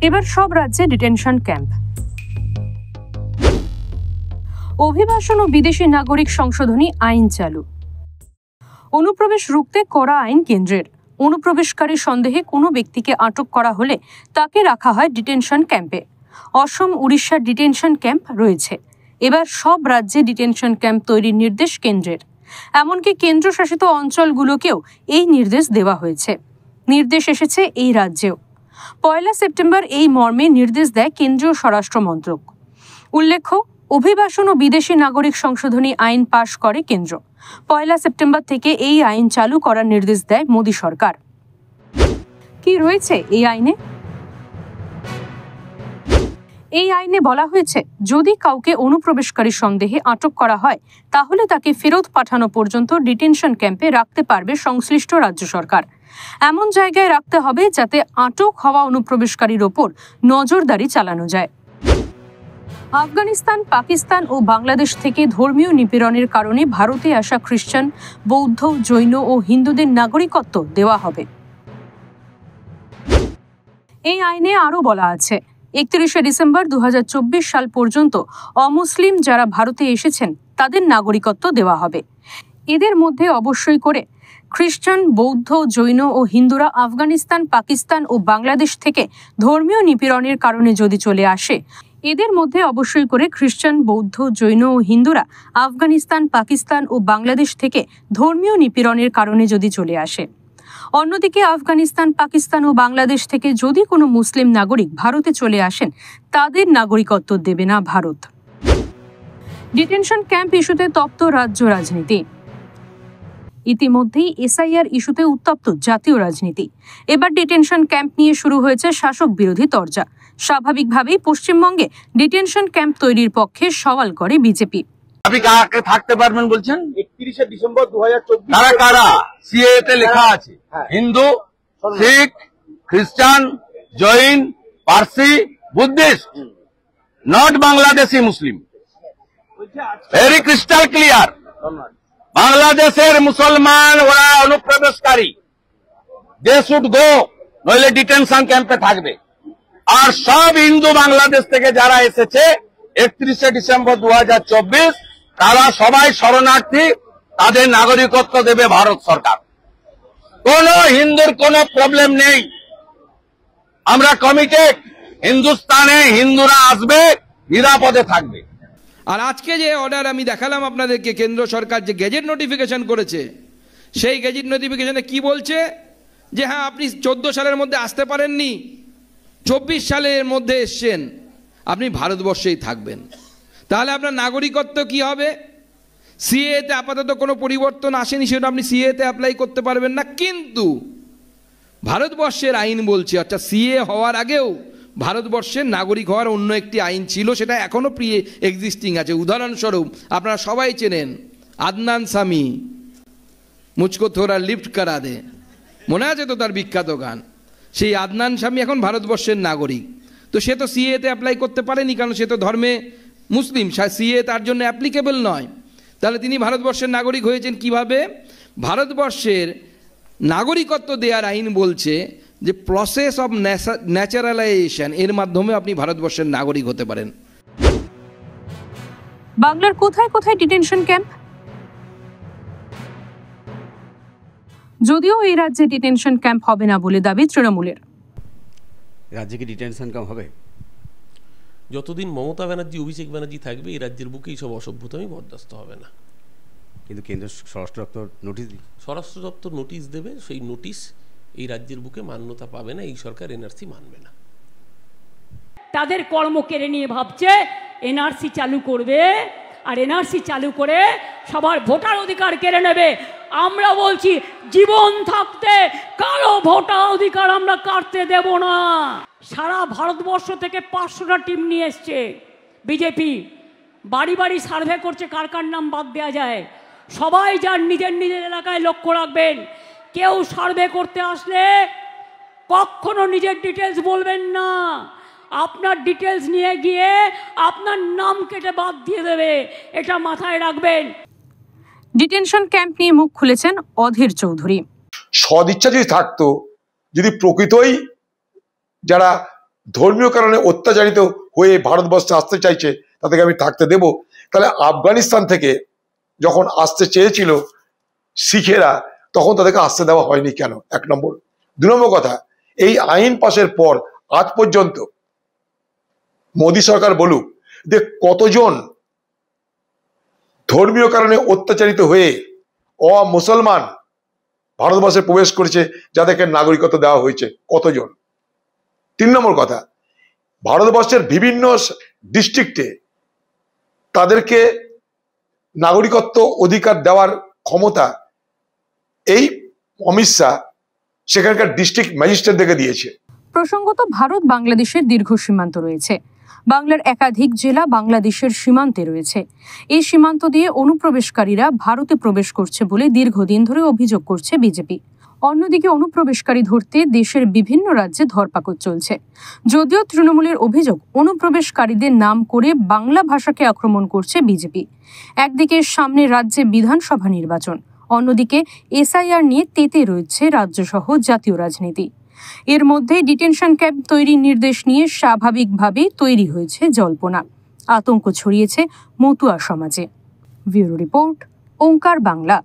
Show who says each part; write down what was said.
Speaker 1: এবার সব রাজ্যে ডিটেনশন ক্যাম্প। অভিবাসন ও বিদেশি নাগরিক সংশোধনী আইন চালু। অনুপ্রবেশ রুখতে কড়া আইন কেন্দ্রের। অনুপ্রবেশকারী সন্দেহে কোনো ব্যক্তিকে আটক করা হলে তাকে রাখা হয় ডিটেনশন ক্যাম্পে। অসম, উড়িষ্যার ডিটেনশন ক্যাম্প রয়েছে। এবার সব রাজ্যে ডিটেনশন ক্যাম্প তৈরির নির্দেশ কেন্দ্রের। এমনকি কেন্দ্রশাসিত অঞ্চলগুলোকেও এই নির্দেশ দেওয়া হয়েছে। নির্দেশ এসেছে এই রাজ্যেও। 1 সেপ্টেম্বর এই মর্মে নির্দেশ দেয় কেন্দ্রীয় স্বরাষ্ট্র মন্ত্রক। উল্লেখ্য, অভিবাসন ও বিদেশি নাগরিক সংশোধনী আইন পাশ করে কেন্দ্র। 1 সেপ্টেম্বর থেকে এই আইন চালু করার নির্দেশ দেয় মোদী সরকার। কি রয়েছে এই আইনে? এই আইনে বলা হয়েছে, যদি কাউকে অনুপ্রবেশকারী সন্দেহে আটক করা হয় তাহলে তাকে ফেরত পাঠানো পর্যন্ত ডিটেনশন ক্যাম্পে রাখতে পারবে সংশ্লিষ্ট রাজ্য সরকার। এমন জায়গায় রাখতে হবে যাতে আটক হওয়া অনুপ্রবেশকারীর ওপর নজরদারি চালানো যায়। আফগানিস্তান, পাকিস্তান ও বাংলাদেশ থেকে ধর্মীয় নিপীড়নের কারণে ভারতে আসা খ্রিস্টান, বৌদ্ধ, জৈন ও হিন্দুদের নাগরিকত্ব দেওয়া হবে। এই আইনে আরও বলা আছে, 31 ডিসেম্বর 2024 সাল পর্যন্ত অমুসলিম যারা ভারতে এসেছেন তাদের নাগরিকত্ব দেওয়া হবে। এদের মধ্যে অবশ্যই করে খ্রিস্টান, বৌদ্ধ, জৈন ও হিন্দুরা আফগানিস্তান, পাকিস্তান ও বাংলাদেশ থেকে ধর্মীয় নিপীড়নের কারণে যদি চলে আসে, এদের মধ্যে অবশ্যই করে খ্রিস্টান, বৌদ্ধ, জৈন ও হিন্দুরা আফগানিস্তান, পাকিস্তান ও বাংলাদেশ থেকে ধর্মীয় নিপীড়নের কারণে যদি চলে আসে। অন্যদিকে আফগানিস্তান, পাকিস্তান ও বাংলাদেশ থেকে যদি কোনো মুসলিম নাগরিক ভারতে চলে আসেন, তাদের নাগরিকত্ব দেবে না ভারত। ডিটেনশন ক্যাম্প ইস্যুতে তপ্ত রাজ্য রাজনীতি। ইতিমধ্যেই এসআইআর ইস্যুতে উত্তপ্ত জাতীয় রাজনীতি। এবার ডিটেনশন ক্যাম্প নিয়ে শুরু হয়েছে শাসক বিরোধী তরজা। স্বাভাবিকভাবেই পশ্চিমবঙ্গে ডিটেনশন ক্যাম্প তৈরির পক্ষে সওয়াল করে বিজেপি।
Speaker 2: আপনি কাকে থাকতে পারবেন বলছেন? 31 ডিসেম্বর 2024 কারা কারা সিএএ তে লেখা আছে? হিন্দু, শিখ, খ্রিস্টান, Jain, Parsi, Buddhist, not Bangladeshi Muslim. Very crystal clear. বাংলাদেশের মুসলমান ওরা অনুপ্রবেশকারী, দে শুড গো, নইলে ডিটেনশন ক্যাম্পে থাকবে। আর সব হিন্দু বাংলাদেশ থেকে যারা এসেছে 31 ডিসেম্বর 2024 তারা সবাই শরণার্থী, তাদের নাগরিকত্ব দেবে ভারত সরকার। কোন হিন্দুর কোনো প্রবলেম নেই। আমরা কমিটেড, হিন্দুস্তানে হিন্দুরা আসবে, নিরাপদে থাকবে।
Speaker 3: আর আজকে যে অর্ডার আমি দেখালাম আপনাদেরকে, কেন্দ্র সরকার যে গেজেট নোটিফিকেশন করেছে, সেই গেজেট নোটিফিকেশনে কি বলছে যে হ্যাঁ, আপনি 14 সালের মধ্যে আসতে পারেননি, 24 সালের মধ্যে এসছেন, আপনি ভারতবর্ষেই থাকবেন। তাহলে আপনার নাগরিকত্ব কি হবে? সিএতে আপাতত কোনো পরিবর্তন আসেনি, সেটা আপনি সিএতে অ্যাপ্লাই করতে পারবেন না। কিন্তু ভারতবর্ষের আইন বলছে, অর্থাৎ সিএ হওয়ার আগেও ভারতবর্ষের নাগরিক হওয়ার অন্য একটি আইন ছিল, সেটা এখনও প্রি এক্সিস্টিং আছে। উদাহরণস্বরূপ আপনারা সবাই চেনেন আদনান সামি, মুঝকো থোড়া লিফট করা দে, মনে আছে তো তার বিখ্যাত গান? সেই আদনান স্বামী এখন ভারতবর্ষের নাগরিক। তো সে তো সিএতে অ্যাপ্লাই করতে পারেনি, কারণ সে তো ধর্মে মুসলিম, সিএ তার জন্য অ্যাপ্লিকেবল নয়। তাহলে তিনি ভারতবর্ষের নাগরিক হয়েছেন কিভাবে? ভারতবর্ষের নাগরিকত্ব দেওয়ার আইন বলছে যে প্রসেস অফ ন্যাচারালাইজেশন, এর মাধ্যমে আপনি ভারতবর্ষের নাগরিক হতে পারেন।
Speaker 1: বাংলার কোথায় কোথায় ডিটেনশন ক্যাম্প? যদিও এই রাজ্যে ডিটেনশন ক্যাম্প হবে না বলে দাবি তৃণমূলের।
Speaker 4: রাজ্যে কি ডিটেনশন ক্যাম্প হবে?
Speaker 5: যতদিন মমতা ব্যানার্জি, অভিষেক ব্যানার্জি থাকবে, এই রাজ্যের বুকে এইসব অসভ্যতামি বরদাস্ত হবে না।
Speaker 4: কিন্তু কেন্দ্র স্বরাষ্ট্র দপ্তর নোটিশ দিই,
Speaker 5: স্বরাষ্ট্র দপ্তর নোটিশ দেবে, সেই নোটিশ এই রাজ্যের বুকে মান্যতা পাবে না। এই সরকার এনআরসি মানবে না।
Speaker 6: তাদের কর্ম কেড়ে নিয়ে ভাবছে এনআরসি চালু করবে, আর এনআরসি চালু করে সবার ভোটার অধিকার কেড়ে নেবে। আমরা বলছি, জীবন থাকতে কারো ভোটার অধিকার আমরা কাটতে দেব না। সারা ভারতবর্ষ থেকে 500টা টিম নিয়ে এসছে বিজেপি, বাড়ি বাড়ি সার্ভে করছে কার কার নাম বাদ দেওয়া যায়। সবাই যার নিজের নিজের এলাকায় লক্ষ্য রাখবেন, কেউ সার্ভে করতে আসলে কখনো নিজের ডিটেলস বলবেন না। আপনার ডিটেলস নিয়ে গিয়ে আপনার নাম কেটে বাদ দিয়ে দেবে, এটা মাথায় রাখবেন।
Speaker 1: ডিটেনশন ক্যাম্প নিয়ে মুখ খুলেছেন অধীর চৌধুরী।
Speaker 7: সদিচ্ছা যদি থাকতো, যদি প্রকৃতই যারা ধর্মীয় কারণে অত্যাচারিত হয়ে ভারতবর্ষে আসতে চাইছে, তাদেরকে আমি থাকতে দেব? তাহলে আফগানিস্তান থেকে যখন আসতে চেয়েছিল শিখেরা, তখন তাদেরকে আসতে দেওয়া হয়নি কেন? 1 নম্বর। 2 নম্বর কথা, এই আইন পাশের পর আজ পর্যন্ত মোদী সরকার বলুক যে কতজন ধর্মীয় কারণে অত্যাচারিত হয়ে মুসলমান ভারতবর্ষে প্রবেশ করেছে, যাদেরকে নাগরিকত্ব দেওয়া হয়েছে, কতজন? 3 নম্বর কথা, ভারতবর্ষের বিভিন্ন ডিস্ট্রিক্টে তাদেরকে নাগরিকত্ব অধিকার দেওয়ার ক্ষমতা এই অমিত শাহ সেখানকার ডিস্ট্রিক্ট ম্যাজিস্ট্রেটদেরকে দিয়েছে।
Speaker 1: প্রসঙ্গত, ভারত বাংলাদেশের দীর্ঘ সীমান্ত রয়েছে। বাংলার একাধিক জেলা বাংলাদেশের সীমান্তে রয়েছে। এই সীমান্ত দিয়ে অনুপ্রবেশকারীরা ভারতে প্রবেশ করছে বলে দীর্ঘদিন ধরে অভিযোগ করছে বিজেপি। অন্যদিকে অনুপ্রবেশকারী ধরতে দেশের বিভিন্ন রাজ্যে ধরপাকড় চলছে। যদিও তৃণমূলের অভিযোগ, অনুপ্রবেশকারীদের নাম করে বাংলা ভাষাকে আক্রমণ করছে বিজেপি। একদিকে সামনে রাজ্যে বিধানসভা নির্বাচন, অন্যদিকে এসআইআর নিয়ে তেতে রয়েছে রাজ্যসহ জাতীয় রাজনীতি। এর মধ্যে ডিটেনশন ক্যাম্প তৈরির নির্দেশ নিয়ে স্বাভাবিকভাবেই তৈরি হয়েছে জল্পনা। আতঙ্ক ছড়িয়েছে মতুয়া সমাজে। ব্যুরো রিপোর্ট, ওঙ্কার বাংলা।